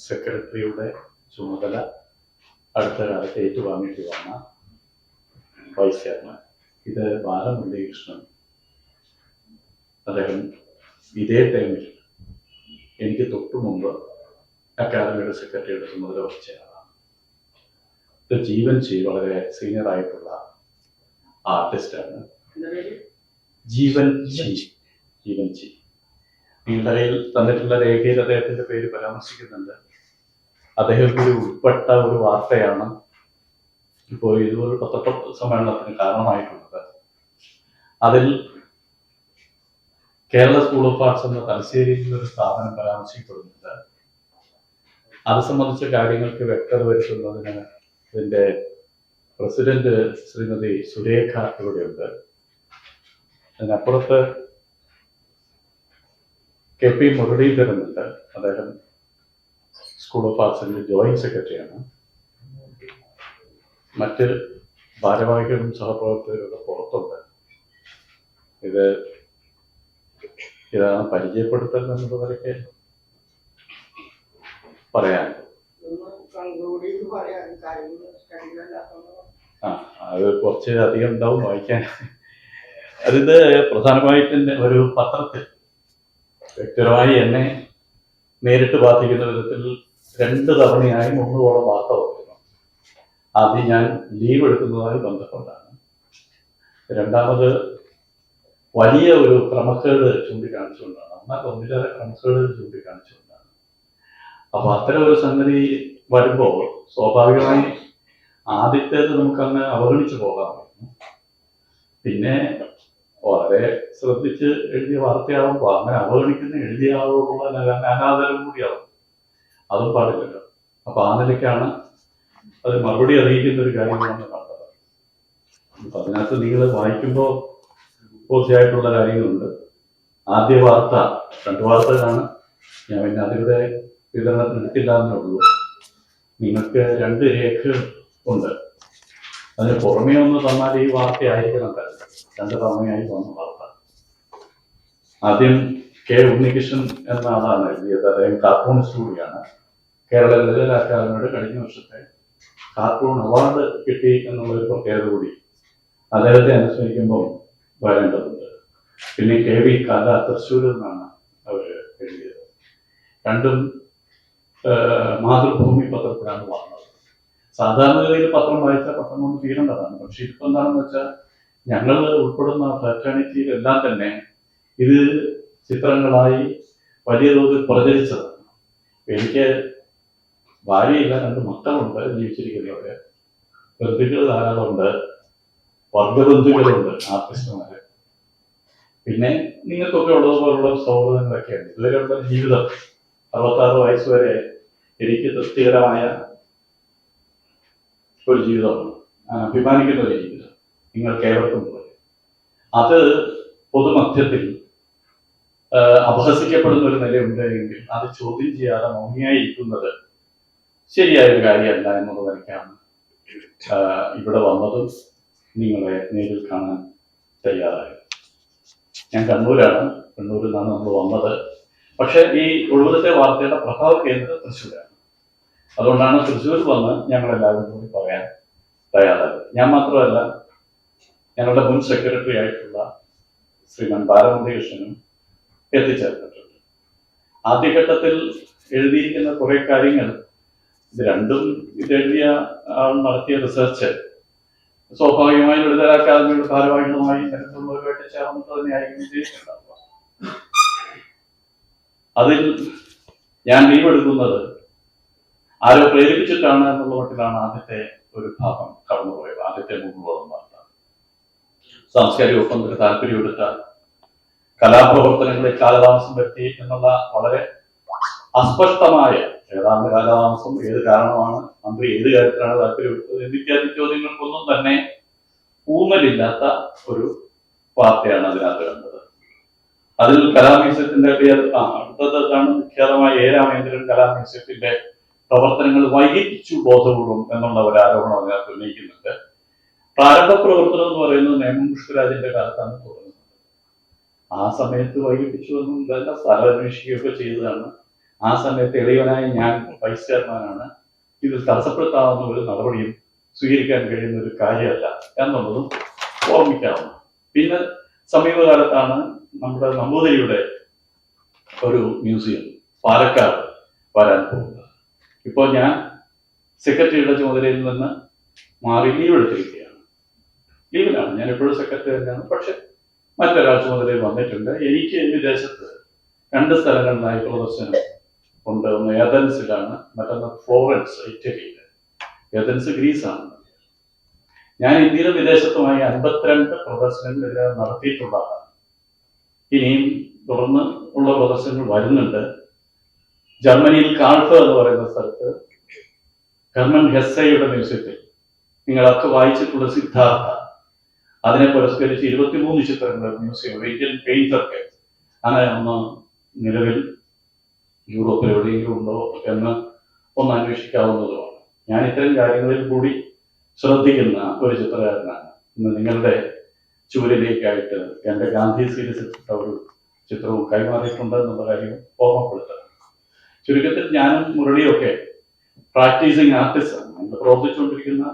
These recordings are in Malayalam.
സെക്രട്ടറിയുടെ ചുമതല അടുത്ത കാലത്ത് ഏറ്റുവാങ്ങിയിട്ട് വന്ന വൈസ് ചെയർമാൻ. ഇത് ബാലമുരളീകൃഷ്ണൻ. അദ്ദേഹം ഇതേ ടൈമിൽ എനിക്ക് തൊട്ടു മുമ്പ് അക്കാദമിയുടെ സെക്രട്ടറിയുടെ ചുമതല വഹിച്ച ആളാണ്. ഇത് ജീവൻ ജി വളരെ സീനിയർ ആയിട്ടുള്ള ആർട്ടിസ്റ്റാണ്. ജീവൻ ജി നിങ്ങളുടെ കയ്യിൽ തന്നിട്ടുള്ള രേഖയിൽ അദ്ദേഹത്തിന്റെ പേര് പരാമർശിക്കുന്നുണ്ട്. അദ്ദേഹം കൂടി ഉൾപ്പെട്ട ഒരു വാർത്തയാണ് ഇപ്പോൾ ഇതുപോലെ പത്രസമ്മേളനത്തിന് കാരണമായിട്ടുള്ളത്. അതിൽ കേരള സ്കൂൾ ഓഫ് ആർട്സ് എന്ന തലശ്ശേരിയിൽ ഒരു സ്ഥാപനം പരാമർശിക്കപ്പെടുന്നുണ്ട്. അത് സംബന്ധിച്ച കാര്യങ്ങൾക്ക് വ്യക്തത വരുത്തുന്നതിന് ഇതിന്റെ പ്രസിഡന്റ് ശ്രീമതി സുരേഖ ഇവിടെയുണ്ട്. അതിനപ്പുറത്ത് കെ പി മുരളീധരൻ ഉണ്ട്. അദ്ദേഹം സ്കൂൾ ഓഫ് ആർട്സിന്റെ ജോയിന്റ് സെക്രട്ടറിയാണ്. മറ്റ് ഭാരവാഹികളും സഹപ്രവർത്തകരുടെ പുറത്തുണ്ട്. ഇതാണ് പരിചയപ്പെടുത്തൽ എന്നുള്ളവരൊക്കെ പറയാൻ. അത് കുറച്ച് അധികം ഉണ്ടാവും വായിക്കാൻ. അതിത് പ്രധാനമായിട്ട് ഒരു പത്രത്തിൽ വ്യക്തിപരമായി എന്നെ നേരിട്ട് ബാധിക്കുന്ന വിധത്തിൽ 2 തവണയായി 3 വാർത്ത വന്നിരുന്നു. ആദ്യം ഞാൻ ലീവ് എടുക്കുന്നതുമായി ബന്ധപ്പെട്ടാണ്. രണ്ടാമത് വലിയ ഒരു ക്രമക്കേട് ചൂണ്ടിക്കാണിച്ചുകൊണ്ടാണ്. എന്നാൽ ഒന്നിലേറെ ക്രമക്കേടുകൾ ചൂണ്ടിക്കാണിച്ചുകൊണ്ടാണ്. അപ്പൊ അത്തരം ഒരു സംഗതി വരുമ്പോൾ സ്വാഭാവികമായി ആദ്യത്തേത് നമുക്കങ്ങ് അവഗണിച്ചു പോകാമായിരുന്നു. പിന്നെ വളരെ ശ്രദ്ധിച്ച് എഴുതിയ വാർത്തയാവുമ്പോൾ അങ്ങനെ അവഗണിക്കുന്ന എഴുതിയ ആളോടുള്ള അനാദരം കൂടിയാവും. അതും പാടില്ലല്ലോ. അപ്പൊ ആ നിലയ്ക്കാണ് അത് മറുപടി അറിയിക്കുന്ന ഒരു കാര്യമാണ് കണ്ടത്. അപ്പൊ അതിനകത്ത് നിങ്ങൾ വായിക്കുമ്പോൾ പൂർത്തിയായിട്ടുള്ള കാര്യങ്ങളുണ്ട്. ആദ്യ വാർത്ത 2 വാർത്തകളാണ്. ഞാൻ പിന്നെ അതിലൂടെ വിതരണത്തിന് എടുത്തില്ല എന്നേ ഉള്ളൂ. നിങ്ങൾക്ക് 2 രേഖകൾ ഉണ്ട്. അതിന് പുറമേ ഒന്ന് തന്നാൽ ഈ വാർത്തയായിരിക്കണം തരുന്നത്. 2 തവണയായി വന്ന വാർത്ത. ആദ്യം കെ ഉണ്ണികൃഷ്ണൻ എന്ന ആളാണ് എഴുതിയത്. അദ്ദേഹം കാർട്ടൂണിസ്റ്റ് കൂടിയാണ്. കേരള ലളിത അക്കാദമിയുടെ കഴിഞ്ഞ വർഷത്തെ കാർട്ടൂൺ അവാർഡ് കിട്ടി എന്നുള്ളൊരു പ്രത്യേകത കൂടി അദ്ദേഹത്തെ അനുസ്മരിക്കുമ്പോൾ വരേണ്ടതുണ്ട്. പിന്നെ കെ വി കല തൃശ്ശൂരിൽ നിന്നാണ് അവർ എഴുതിയത്. 2ഉം മാതൃഭൂമി പത്രത്തിലാണ് വന്നത്. സാധാരണഗതിയിൽ പത്രം വായിച്ചാൽ പത്രം കൊണ്ട് തീരേണ്ടതാണ്. പക്ഷെ ഇപ്പം എന്താണെന്ന് വെച്ചാൽ ഞങ്ങൾ ഉൾപ്പെടുന്ന ഫ്രാറ്റേണിറ്റിയിലെല്ലാം തന്നെ ഇത് ചിത്രങ്ങളായി വലിയ തോതിൽ പ്രചരിച്ചതാണ്. എനിക്ക് ഭാര്യയില്ല, 2 മക്കളുണ്ട് ജീവിച്ചിരിക്കുന്നവര്. ബന്ധുക്കൾ ധാരാളമുണ്ട്, വർഗബന്ധുക്കളുണ്ട്, ആർട്ടിസ്റ്റുമാര്. പിന്നെ നിങ്ങൾക്കൊക്കെ ഉള്ളതുപോലുള്ള സൗഹൃദങ്ങളൊക്കെയാണ്. ഇതുവരെയുള്ള ജീവിതം 66 വയസ്സ് വരെ എനിക്ക് തൃപ്തികരമായ ഒരു ജീവിതമാണ്, അഭിമാനിക്കുന്ന ഒരു ജീവിതം നിങ്ങൾക്ക് ഏവർക്കും പോലെ. അത് പൊതുമധ്യത്തിൽ അപഹസിക്കപ്പെടുന്ന ഒരു നിലയുണ്ട് എങ്കിൽ അത് ചോദ്യം ചെയ്യാതെ മൗനിയായിരിക്കുന്നത് ശരിയായൊരു കാര്യമല്ല എന്നുള്ളതൊക്കെയാണ് ഇവിടെ വന്നതും നിങ്ങളെ നേരിൽ കാണാൻ തയ്യാറായത്. ഞാൻ കണ്ണൂരാണ്. കണ്ണൂരിൽ നിന്നാണ് നമ്മൾ വന്നത്. പക്ഷെ ഈ ഒഴിവത്തെ വാർത്തയുടെ പ്രഭാവ കേന്ദ്രം തൃശ്ശൂരാണ്. അതുകൊണ്ടാണ് തൃശ്ശൂർ വന്ന് ഞങ്ങളെല്ലാവരും കൂടി പറയാൻ തയ്യാറായത്. ഞാൻ മാത്രമല്ല, ഞങ്ങളുടെ മുൻ സെക്രട്ടറി ആയിട്ടുള്ള ശ്രീമാൻ ബാലമുരളീകൃഷ്ണനും എത്തിച്ചേർന്നിട്ടുണ്ട്. ആദ്യഘട്ടത്തിൽ എഴുതിയിരിക്കുന്ന കുറെ കാര്യങ്ങൾ, ഇത് 2ഉം ഇതെഴുതിയ ആൾ നടത്തിയ റിസർച്ച് സ്വാഭാവികമായി ലളിത അക്കാദമിയുടെ ഭാരവാഹികളുമായി നിരത്തുള്ളവരുമായിട്ട് ചേർന്നിട്ട് തന്നെയായിരിക്കും വിജയിച്ചിട്ടുണ്ടാവുക. അതിൽ ഞാൻ ലീവ് എടുക്കുന്നത് ആരോ പ്രേരിപ്പിച്ചിട്ടാണ് എന്നുള്ള മട്ടിലാണ് ആദ്യത്തെ ഒരു ഭാഗം കടന്നുപോയത്. ആദ്യത്തെ 3 വാർത്ത സാംസ്കാരിക ഒപ്പത്തിന് താല്പര്യമെടുത്ത കലാപ്രവർത്തനങ്ങളെ കാലതാമസം വരുത്തി എന്നുള്ള വളരെ അസ്പഷ്ടമായ ഏതാണ്ട് കാലതാമസം, ഏത് കാരണമാണ്, മന്ത്രി ഏത് കാര്യത്തിലാണ് താല്പര്യമെടുത്തത് എന്നിത്യാദി ചോദ്യങ്ങൾക്കൊന്നും തന്നെ ഊന്നലില്ലാത്ത ഒരു വാർത്തയാണ് അതിനകത്ത് കണ്ടത്. അതിൽ കലാമ്യൂസിയത്തിന്റെ അടുത്തതാണ് വിഖ്യാതമായ എ രാമേന്ദ്രൻ കലാമ്യൂസിയത്തിന്റെ പ്രവർത്തനങ്ങൾ വൈകിപ്പിച്ചു ബോധപൂർവം എന്നുള്ള ഒരു ആരോപണം അതിനകത്ത് ഉന്നയിക്കുന്നുണ്ട്. പ്രാരംഭ പ്രവർത്തനം എന്ന് പറയുന്നത് നേമം പുഷ്പരാജിന്റെ കാലത്താണ് തുടങ്ങുന്നത്. ആ സമയത്ത് വൈകിപ്പിച്ചു എന്നും ഇതെല്ലാം സ്ഥലം അന്വേഷിക്കുകയൊക്കെ ചെയ്തതാണ്. ആ സമയത്ത് എളിയവനായ ഞാൻ വൈസ് ചെയർമാനാണ്. ഇത് തടസ്സപ്പെടുത്താവുന്ന ഒരു നടപടിയും സ്വീകരിക്കാൻ കഴിയുന്ന ഒരു കാര്യമല്ല എന്നുള്ളതും ഓർമ്മിക്കാവുന്നു. പിന്നെ സമീപകാലത്താണ് നമ്മുടെ നമ്പൂതിരിയുടെ ഒരു മ്യൂസിയം പാലക്കാട് വരാൻ പോകുന്നത്. ഇപ്പോൾ ഞാൻ സെക്രട്ടറിയുടെ ചുമതലയിൽ നിന്ന് മാറി ലീവ് എടുത്തിരിക്കുകയാണ്. ലീവിലാണ്, ഞാൻ എപ്പോഴും സെക്രട്ടറി തന്നെയാണ്. പക്ഷെ മറ്റൊരാൾ ചുമതലയിൽ വന്നിട്ടുണ്ട്. എനിക്ക് വിദേശത്ത് 2 സ്ഥലങ്ങളിലായി പ്രദർശനം ഉണ്ട്. ഒന്ന് ഏതൻസിലാണ്, മറ്റൊന്ന് ഫ്ലോറൻസ് ഇറ്റലിയിൽ. ഏതൻസ് ഗ്രീസാണ്. ഞാൻ ഇന്ത്യയിലും വിദേശത്തുമായി 52 പ്രദർശനങ്ങൾ നടത്തിയിട്ടുള്ളതാണ്. ഇനിയും തുടർന്ന് ഉള്ള പ്രദർശനങ്ങൾ വരുന്നുണ്ട്. ജർമ്മനിയിൽ കാൾഫ് എന്ന് പറയുന്ന സ്ഥലത്ത് ഹെർമൻ ഹെസ്സയുടെ മ്യൂസിയത്തിൽ നിങ്ങളൊക്കെ വായിച്ചിട്ടുള്ള സിദ്ധാർത്ഥ, അതിനെ പുരസ്കരിച്ച് 23 ചിത്രങ്ങൾ മ്യൂസിയം ഇന്ത്യൻ പെയിന്റർക്ക് അങ്ങനെ ഒന്ന് നിലവിൽ യൂറോപ്പിൽ എവിടെയെങ്കിലും ഉണ്ടോ എന്ന് ഒന്ന് അന്വേഷിക്കാവുന്നതുമാണ്. ഞാൻ ഇത്തരം കാര്യങ്ങളിൽ കൂടി ശ്രദ്ധിക്കുന്ന ഒരു ചിത്രകാരനാണ്. ഇന്ന് നിങ്ങളുടെ ചുവരിലേക്കായിട്ട് എൻ്റെ ഗാന്ധി സീരീസിൽപ്പെട്ട ഒരു ചിത്രവും കൈമാറിയിട്ടുണ്ട് എന്നുള്ള കാര്യം ഓർമ്മപ്പെടുത്തുക. ചുരുക്കത്തിൽ ഞാനും മുരളിയൊക്കെ പ്രാക്ടീസിങ് ആർട്ടിസ്റ്റാണ്. നമ്മൾ പ്രവർത്തിച്ചുകൊണ്ടിരിക്കുന്ന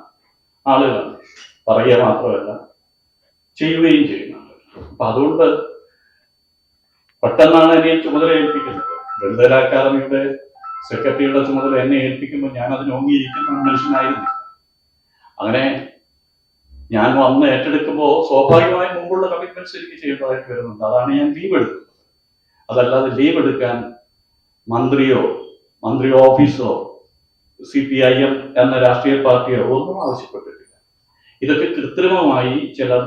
ആളുകളാണ്. പറയുക മാത്രമല്ല ചെയ്യുകയും ചെയ്യുന്നുണ്ട്. അപ്പൊ അതുകൊണ്ട് പെട്ടെന്നാണ് എന്നെ ചുമതല ഏൽപ്പിക്കുന്നത്. ലളിതകല അക്കാദമിയുടെ സെക്രട്ടറിയുടെ ചുമതല എന്നെ ഏൽപ്പിക്കുമ്പോൾ ഞാൻ അതിന് ഓങ്ങിയിരിക്കുന്ന മനുഷ്യനായിരുന്നു. അങ്ങനെ ഞാൻ വന്ന് ഏറ്റെടുക്കുമ്പോൾ സ്വാഭാവികമായും മുമ്പുള്ള കമ്മിറ്റ്മെന്റ്സ് എനിക്ക് ചെയ്യേണ്ടതായിട്ട് വരുന്നുണ്ട്. അതാണ് ഞാൻ ലീവ് എടുക്കുന്നത്. അതല്ലാതെ ലീവ് എടുക്കാൻ മന്ത്രി ഓഫീസോ CPIM എന്ന രാഷ്ട്രീയ പാർട്ടിയോ ഒന്നും ആവശ്യപ്പെട്ടിട്ടില്ല. ഇതൊക്കെ കൃത്രിമമായി ചിലർ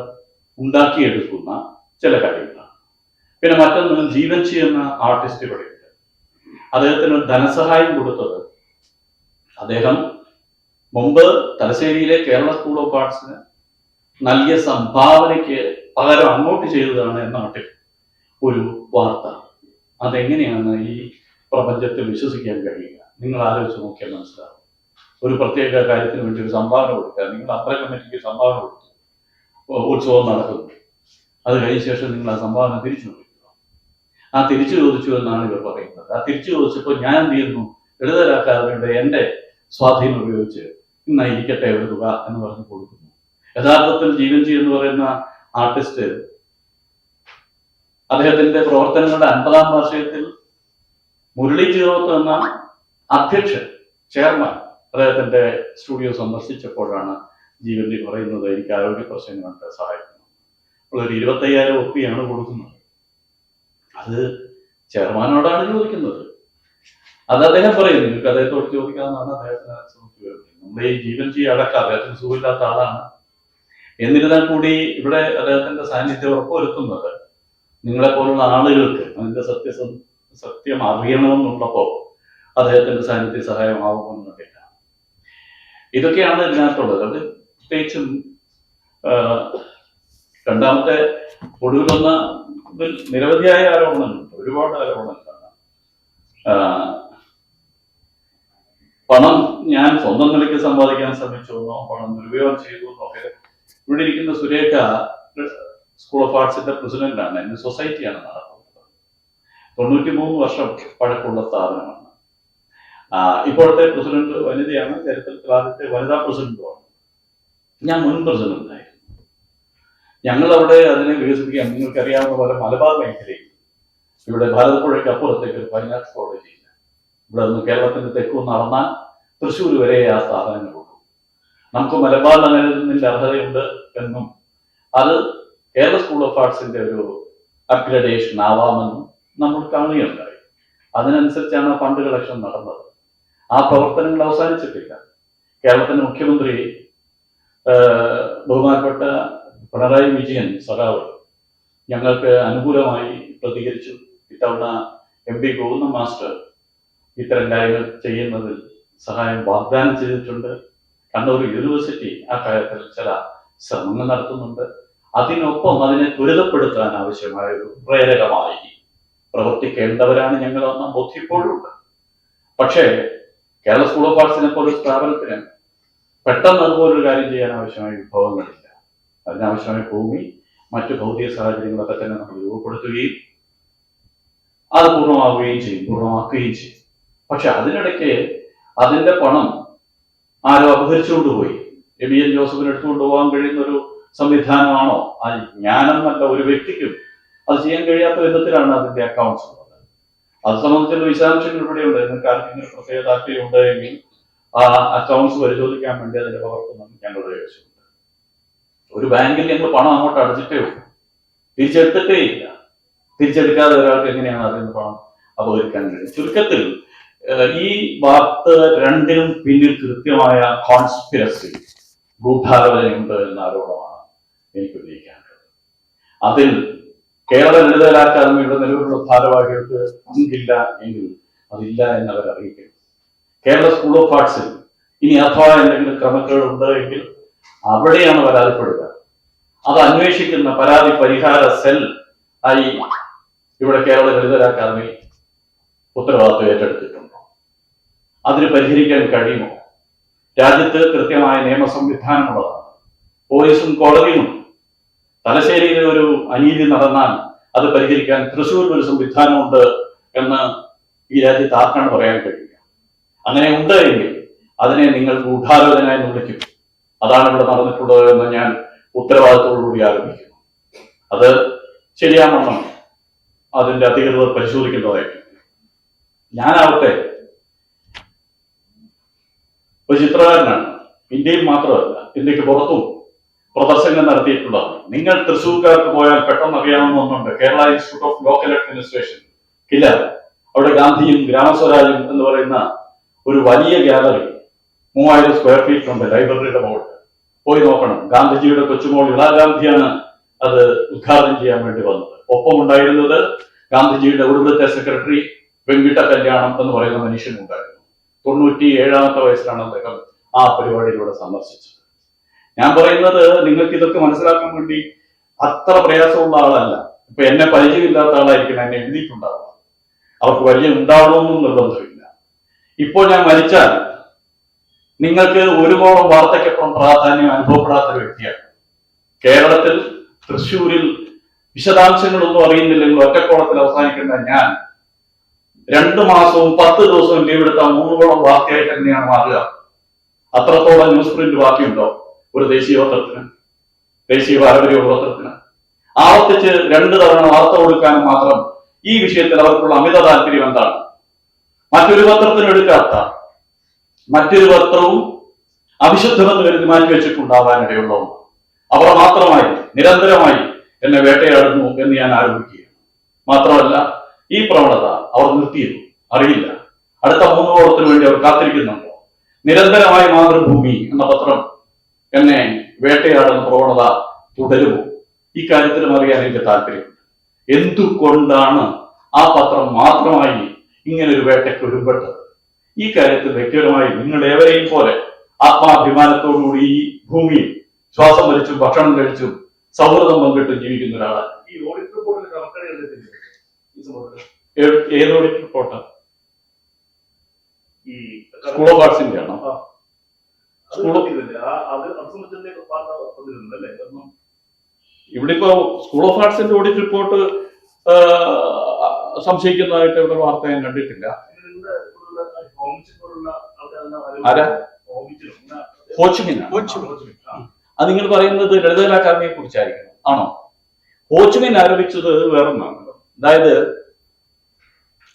ഉണ്ടാക്കിയെടുക്കുന്ന ചില കാര്യങ്ങളാണ്. പിന്നെ മറ്റൊന്ന് ജീവൻചി എന്ന ആർട്ടിസ്റ്റ് ഇവിടെയുണ്ട്. അദ്ദേഹത്തിന് ധനസഹായം കൊടുത്തത് അദ്ദേഹം മുമ്പ് തലശ്ശേരിയിലെ കേരള സ്കൂൾ ഓഫ് ആർട്സിന് നൽകിയ സംഭാവനയ്ക്ക് പകരം അങ്ങോട്ട് ചെയ്തതാണ് എന്ന മട്ടിൽ ഒരു വാർത്ത. അതെങ്ങനെയാണ് ഈ പ്രപഞ്ചത്തിൽ വിശ്വസിക്കാൻ കഴിയുക? നിങ്ങൾ ആലോചിച്ച് നോക്കിയാൽ മനസ്സിലാവും. ഒരു പ്രത്യേക കാര്യത്തിന് വേണ്ടി ഒരു സംഭാവന കൊടുക്കുക. നിങ്ങൾ അത്ര കമ്മിറ്റിക്ക് സംഭാവന കൊടുത്തു, ഉത്സവം നടക്കുന്നു, അത് കഴിഞ്ഞ ശേഷം നിങ്ങൾ ആ സംഭാവന തിരിച്ചു ചോദിക്കുക. ആ തിരിച്ചു ചോദിച്ചു എന്നാണ് ഇവർ പറയുന്നത്. ആ തിരിച്ചു ചോദിച്ചപ്പോൾ ഞാൻ എന്ത് ചെയ്യുന്നു? ലളിതകല അക്കാദമിയുടെ എൻ്റെ സ്വാധീനം ഉപയോഗിച്ച് ഇന്നായിരിക്കട്ടെ ഒരു തുക എന്ന് പറഞ്ഞ് കൊടുക്കുന്നു. യഥാർത്ഥത്തിൽ ജീവൻജി എന്ന് പറയുന്ന ആർട്ടിസ്റ്റ് അദ്ദേഹത്തിന്റെ പ്രവർത്തനങ്ങളുടെ 50-ാം വാർഷികത്തിൽ മുരളി ജീറോത്ത് എന്ന അധ്യക്ഷൻ, ചെയർമാൻ അദ്ദേഹത്തിന്റെ സ്റ്റുഡിയോ സന്ദർശിച്ചപ്പോഴാണ് ജീവൻജി പറയുന്നത് എനിക്ക് ആരോഗ്യ പ്രശ്നങ്ങളുണ്ട്, സഹായിക്കുന്നു. അപ്പോൾ ഒരു 25,000 ഒപ്പിയാണ് കൊടുക്കുന്നത്. അത് ചെയർമാനോടാണ് ചോദിക്കുന്നത്. അത് അദ്ദേഹം പറയും, നിങ്ങൾക്ക് അദ്ദേഹത്തോട് ചോദിക്കാമെന്നാണ് അദ്ദേഹത്തിന് വരുന്നത്. നമ്മുടെ ഈ ജീവൻജി അടക്കം അദ്ദേഹത്തിന് സുഖമില്ലാത്ത ആളാണ്. എന്നിരുന്നാൽ കൂടി ഇവിടെ അദ്ദേഹത്തിന്റെ സാന്നിധ്യം ഉറപ്പുവരുത്തുന്നത് നിങ്ങളെപ്പോലുള്ള ആളുകൾക്ക് അതിന്റെ സത്യം അറിയണമെന്നുള്ളപ്പോൾ അദ്ദേഹത്തിന്റെ സാന്നിധ്യ സഹായമാവുമെന്നില്ല. ഇതൊക്കെയാണ് ഇതിനകത്തുള്ളത്. അത് പ്രത്യേകിച്ചും രണ്ടാമത്തെ ഒടുവിൽ വന്ന നിരവധിയായ ആരോപണങ്ങളുണ്ട്, ഒരുപാട് ആരോപണങ്ങളാണ്. പണം ഞാൻ സ്വന്തം നിലയ്ക്ക് സമ്പാദിക്കാൻ ശ്രമിച്ചു എന്നോ പണം ദുരുപയോഗം ചെയ്തു എന്നൊക്കെ. ഇവിടെ ഇരിക്കുന്ന സുരേഖ സ്കൂൾ ഓഫ് ആർട്സിന്റെ പ്രസിഡന്റാണ്, എന്റെ സൊസൈറ്റിയാണ് നടത്തുന്നത്. 93 വർഷം പഴക്കമുള്ള സ്ഥാപനമാണ്. ഇപ്പോഴത്തെ പ്രസിഡന്റ് വനിതയാണ്, ചരിത്രത്തിൽ ആദ്യത്തെ വനിതാ പ്രസിഡന്റുമാണ്. ഞാൻ മുൻ പ്രസിഡന്റായിരുന്നു. ഞങ്ങൾ അവിടെ അതിനെ വികസിപ്പിക്കാൻ നിങ്ങൾക്കറിയാവുന്ന പോലെ മലബാർ മേഖലയിൽ ഇവിടെ ഭാരതപ്പുഴയ്ക്ക് അപ്പുറത്തേക്ക് ഒരു ഫൈൻ ആർട്സ് കോളേജ് ഇല്ല. ഇവിടെ നിന്ന് കേരളത്തിന്റെ തെക്കു നടന്നാൽ തൃശ്ശൂർ വരെ ആ സ്ഥാപനങ്ങളുള്ളൂ. നമുക്ക് മലബാർ നഗരത്തിന്റെ അർഹതയുണ്ട് എന്നും അത് കേരള സ്കൂൾ ഓഫ് ആർട്സിന്റെ ഒരു അപ്ഗ്രഡേഷൻ ആവാമെന്നും നമ്മൾ കാണുകയുണ്ടായി. അതിനനുസരിച്ചാണ് ഫണ്ട് കളക്ഷൻ നടന്നത്. ആ പ്രവർത്തനങ്ങൾ അവസാനിച്ചിട്ടില്ല. കേരളത്തിന്റെ മുഖ്യമന്ത്രി ബഹുമാനപ്പെട്ട പിണറായി വിജയൻ സഖാവ് ഞങ്ങൾക്ക് അനുകൂലമായി പ്രതികരിച്ചു. ഇത്തവണ MP ഗോവിന്ദൻ മാസ്റ്റർ ഇത്തരം കാര്യങ്ങൾ ചെയ്യുന്നതിൽ സഹായം വാഗ്ദാനം ചെയ്തിട്ടുണ്ട്. കണ്ണൂർ യൂണിവേഴ്സിറ്റി ആ കാര്യത്തിൽ ചില ശ്രമങ്ങൾ നടത്തുന്നുണ്ട്. അതിനൊപ്പം അതിനെ ത്വരിതപ്പെടുത്താൻ ആവശ്യമായ ഒരു പ്രേരകമായി പ്രവർത്തിക്കേണ്ടവരാണ് ഞങ്ങളെന്ന ബോധ്യപ്പോഴുണ്ട്. പക്ഷേ കേരള സ്കൂൾ ഓഫ് ആർട്സിനെ പോലെ സ്ഥാപനത്തിന് പെട്ടെന്ന് അതുപോലൊരു കാര്യം ചെയ്യാൻ ആവശ്യമായ വിഭവങ്ങളില്ല. അതിനാവശ്യമായ ഭൂമി, മറ്റു ഭൗതിക സാഹചര്യങ്ങളൊക്കെ തന്നെ നമ്മൾ രൂപപ്പെടുത്തുകയും അത് പൂർണ്ണമാക്കുകയും ചെയ്യും. പക്ഷെ അതിനിടയ്ക്ക് അതിന്റെ പണം ആരോ അപഹരിച്ചുകൊണ്ടുപോയി. എബിഎൻ ജോസഫിന് എടുത്തുകൊണ്ട് പോകാൻ കഴിയുന്ന ഒരു സംവിധാനമാണോ? ഞാനെന്നല്ല, ഒരു വ്യക്തിക്കും അത് ചെയ്യാൻ കഴിയാത്ത വിധത്തിലാണ് അതിന്റെ അക്കൗണ്ട്സ് ഉള്ളത്. അത് സംബന്ധിച്ചുള്ള വിശദാംശങ്ങൾ ഇവിടെയുണ്ട്. നിങ്ങൾക്ക് ആർക്കെങ്കിലും പ്രത്യേക താല്പര്യം ഉണ്ടെങ്കിൽ ആ അക്കൗണ്ട്സ് പരിശോധിക്കാൻ വേണ്ടി അതിന്റെ പകർപ്പ് ഞങ്ങളുടെ കൈവശമുണ്ട്. ഒരു ബാങ്കിൽ ഞങ്ങൾ പണം അങ്ങോട്ട് അടച്ചിട്ടേ ഉള്ളൂ, തിരിച്ചെടുത്തിട്ടേ ഇല്ല. തിരിച്ചെടുക്കാതെ ഒരാൾക്ക് എങ്ങനെയാണ് അതിന്റെ പണം അപഹരിക്കാൻ കഴിയും? ചുരുക്കത്തിൽ ഈ വാർത്ത രണ്ടിനും പിന്നിൽ കൃത്യമായ കോൺസ്പിറസി, ഗൂഢാലോചനയുണ്ട് എന്ന ആരോപണമാണ് എനിക്ക് ഉന്നയിക്കാനുള്ളത്. അതിൽ കേരള ലളിത അക്കാദമിയുടെ നിലവിലുള്ള ഭാരവാഹികൾക്ക് പങ്കില്ല എങ്കിൽ അതില്ല എന്നവർ അറിയിക്കും. കേരള സ്കൂൾ ഓഫ് ആർട്സിൽ ഇനി അഥവാ എന്തെങ്കിലും ക്രമക്കേടുണ്ട് എങ്കിൽ അവിടെയാണ് പരാതിപ്പെടുക. അത് അന്വേഷിക്കുന്ന പരാതി പരിഹാര സെൽ ആയി ഇവിടെ കേരള ലളിത അക്കാദമി ഉത്തരവാദിത്വം ഏറ്റെടുത്തിട്ടുണ്ടോ? അതിന് പരിഹരിക്കാൻ കഴിയുമോ? രാജ്യത്ത് കൃത്യമായ നിയമ സംവിധാനമുള്ളതാണ്, പോലീസും കോടതിയുമുണ്ട്. തലശ്ശേരിയിൽ ഒരു അനീതി നടന്നാൽ അത് പരിഹരിക്കാൻ തൃശ്ശൂരിൽ ഒരു സംവിധാനമുണ്ട് എന്ന് ഈ രാജ്യത്ത് ആർക്കാണ് പറയാൻ കഴിയുക? അങ്ങനെ ഉണ്ട് എങ്കിൽ അതിനെ നിങ്ങൾ ഗൂഢാലോചന എന്ന് വിളിക്കും. അതാണ് ഇവിടെ നടന്നിട്ടുള്ളത് എന്ന് ഞാൻ ഉത്തരവാദിത്തോടുകൂടി ആരംഭിക്കുന്നു. അത് ശരിയാവണം അതിന്റെ അധികൃതർ പരിശോധിക്കേണ്ടതായിട്ടുണ്ട്. ഞാനാവട്ടെ ഒരു ചിത്രകാരനാണ്. ഇന്ത്യയിൽ മാത്രമല്ല, ഇന്ത്യക്ക് പുറത്തും പ്രദർശനം നടത്തിയിട്ടുള്ളതാണ്. നിങ്ങൾ തൃശ്ശൂർക്കാർക്ക് പോയാൽ പെട്ടെന്ന് അറിയാവുന്ന ഒന്നുണ്ട്. Kerala institute of local administration ഇല്ല, അവിടെ ഗാന്ധിയും ഗ്രാമസ്വരാജും എന്ന് പറയുന്ന ഒരു വലിയ ഗാലറി 3000 സ്ക്വയർ ഫീറ്റ് ഉണ്ട്, ലൈബ്രറിയുടെ മുകളിൽ പോയി നോക്കണം. ഗാന്ധിജിയുടെ കൊച്ചുമോൾ ഇളാഗാന്ധിയാണ് അത് ഉദ്ഘാടനം ചെയ്യാൻ വേണ്ടി വന്നത്. ഒപ്പം ഉണ്ടായിരുന്നത് ഗാന്ധിജിയുടെ ഒടുവിലത്തെ സെക്രട്ടറി വെങ്കിട്ട കല്യാണം എന്ന് പറയുന്ന മനുഷ്യനുണ്ടായിരുന്നു. 97ാമത്തെ വയസ്സിലാണ് അദ്ദേഹം ആ പരിപാടിയിലൂടെ സന്ദർശിച്ചത്. ഞാൻ പറയുന്നത് നിങ്ങൾക്ക് ഇതൊക്കെ മനസ്സിലാക്കാൻ വേണ്ടി അത്ര പ്രയാസമുള്ള ആളല്ല. ഇപ്പൊ എന്നെ പരിചയമില്ലാത്ത ആളായിരിക്കും എന്നെ എഴുതിയിട്ടുണ്ടാവുക. അവർക്ക് വലിയ ഉണ്ടാവണമെന്നും നിർബന്ധമില്ല. ഇപ്പോൾ ഞാൻ മരിച്ചാൽ നിങ്ങൾക്ക് ഒരുപാട് വാർത്തയ്ക്കപ്പുറം പ്രാധാന്യം അനുഭവപ്പെടാത്ത ഒരു വ്യക്തിയാണ്. കേരളത്തിൽ തൃശ്ശൂരിൽ വിശദാംശങ്ങളൊന്നും അറിയുന്നില്ലെങ്കിൽ ഒറ്റക്കോളത്തിൽ അവസാനിക്കുന്ന ഞാൻ 2 മാസവും 10 ദിവസവും ലീവ് എടുത്താൽ 3 വാർത്തയായിട്ട് തന്നെയാണ് മാറുക. അത്രത്തോളം ന്യൂസ് പ്രിന്റ് ബാക്കിയുണ്ടോ ഒരു ദേശീയ പത്രത്തിന്, ദേശീയ പാരമ്പര്യമുള്ള പത്രത്തിന്? ആവർത്തിച്ച് 2 തവണ വാർത്ത കൊടുക്കാനും മാത്രം ഈ വിഷയത്തിൽ അവർക്കുള്ള അമിത താല്പര്യം എന്താണ്? മറ്റൊരു പത്രത്തിനും എടുക്കാത്ത, മറ്റൊരു പത്രവും അവിശുദ്ധമെന്ന് കരുതി മാറ്റിവെച്ചിട്ടുണ്ടാവാനിടയുള്ളൂ. അവർ മാത്രമായി നിരന്തരമായി എന്നെ വേട്ടയാടുന്നു എന്ന് ഞാൻ ആരോപിക്കുകയാണ്. മാത്രമല്ല, ഈ പ്രവണത അവർ നിർത്തിയിരുന്നു, അറിയില്ല. അടുത്ത 3 കോളത്തിന് വേണ്ടി അവർ കാത്തിരിക്കുന്നുണ്ടോ? നിരന്തരമായി മാതൃഭൂമി എന്ന പത്രം എന്നെ വേട്ടയാടുന്ന പ്രവണത തുടരുമോ? ഈ കാര്യത്തിലും അറിയാൻ എനിക്ക് താല്പര്യമുണ്ട്. എന്തുകൊണ്ടാണ് ആ പത്രം മാത്രമായി ഇങ്ങനെ ഒരു വേട്ടയ്ക്ക് ഒരുപെട്ടത്? ഈ കാര്യത്തിൽ വ്യക്തിപരമായി നിങ്ങൾ ഏവരെയും പോലെ ആത്മാഭിമാനത്തോടുകൂടി ഈ ഭൂമിയിൽ ശ്വാസം വലിച്ചും ഭക്ഷണം കഴിച്ചും സൗഹൃദം പങ്കിട്ടും ജീവിക്കുന്ന ഒരാളാണ്. ഈ ഓഡിറ്റ് റിപ്പോർട്ടിൽ കണക്കടി ഏത് ഓഡിറ്റ് റിപ്പോർട്ടാണ്? ഈ സ്കൂൾ ഓഫ് ആർട്സിന്റെ ആണോ? ഇവിടെ ഇപ്പോ സ്കൂൾ ഓഫ് ആർട്സിന്റെ ഓഡിറ്റ് റിപ്പോർട്ട് സംശയിക്കുന്നതായിട്ട് ഇവിടെ വാർത്ത ഞാൻ കണ്ടിട്ടില്ല. ആരാ? ഹോച്ചിമിൻ. അത് നിങ്ങൾ പറയുന്നത് ലളിത അക്കാദമിയെ കുറിച്ചായിരിക്കണം, ആണോ? ഹോച്ചിമിൻ ആരോപിച്ചത് വേറൊന്നാണ്. അതായത്